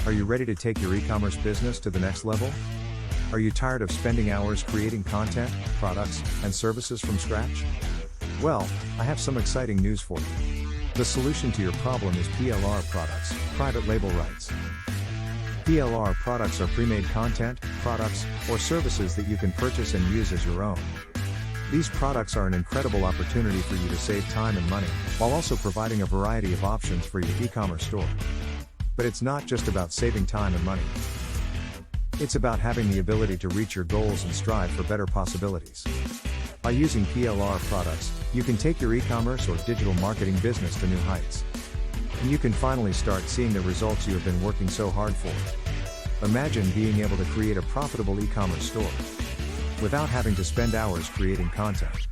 Are you ready to take your e-commerce business to the next level? Are you tired of spending hours creating content, products, and services from scratch? Well, I have some exciting news for you. The solution to your problem is PLR Products, private label rights. PLR Products are pre-made content, products, or services that you can purchase and use as your own. These products are an incredible opportunity for you to save time and money, while also providing a variety of options for your e-commerce store. But it's not just about saving time and money. It's about having the ability to reach your goals and strive for better possibilities. By using PLR Products, you can take your e-commerce or digital marketing business to new heights. And you can finally start seeing the results you have been working so hard for. Imagine being able to create a profitable e-commerce store without having to spend hours creating content.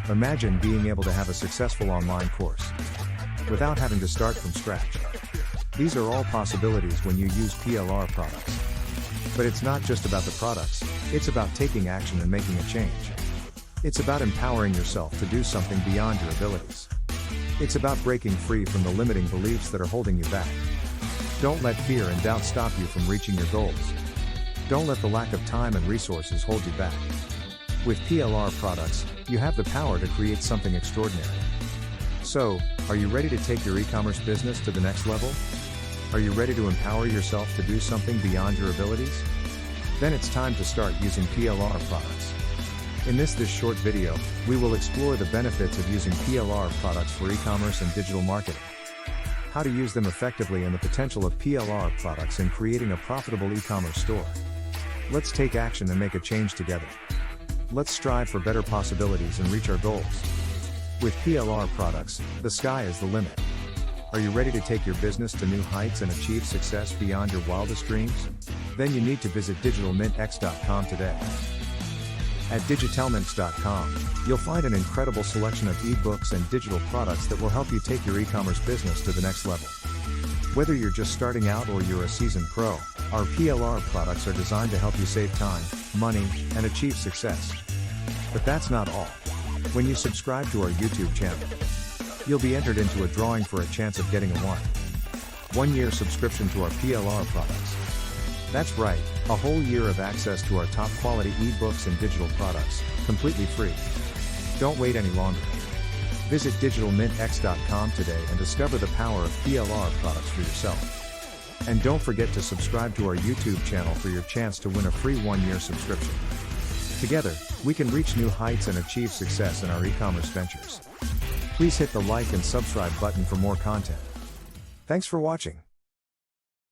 Imagine being able to have a successful online course without having to start from scratch. These are all possibilities when you use PLR Products. But it's not just about the products, it's about taking action and making a change. It's about empowering yourself to do something beyond your abilities. It's about breaking free from the limiting beliefs that are holding you back. Don't let fear and doubt stop you from reaching your goals. Don't let the lack of time and resources hold you back. With PLR Products, you have the power to create something extraordinary. So, are you ready to take your e-commerce business to the next level? Are you ready to empower yourself to do something beyond your abilities? Then it's time to start using PLR Products. In this short video, we will explore the benefits of using PLR Products for e-commerce and digital marketing. How to use them effectively and the potential of PLR Products in creating a profitable e-commerce store. Let's take action and make a change together. Let's strive for better possibilities and reach our goals. With PLR Products, the sky is the limit. Are you ready to take your business to new heights and achieve success beyond your wildest dreams? Then you need to visit digitalmintx.com today. At digitalmintx.com, you'll find an incredible selection of ebooks and digital products that will help you take your e-commerce business to the next level. Whether you're just starting out or you're a seasoned pro, our PLR products are designed to help you save time, money, and achieve success. But that's not all. When you subscribe to our YouTube channel, you'll be entered into a drawing for a chance of getting a 1-year subscription to our PLR products. That's right, a whole year of access to our top quality ebooks and digital products, completely free. Don't wait any longer. Visit digitalmintx.com today and discover the power of PLR products for yourself. And don't forget to subscribe to our YouTube channel for your chance to win a free 1-year subscription. Together, we can reach new heights and achieve success in our e-commerce ventures. Please hit the like and subscribe button for more content. Thanks for watching.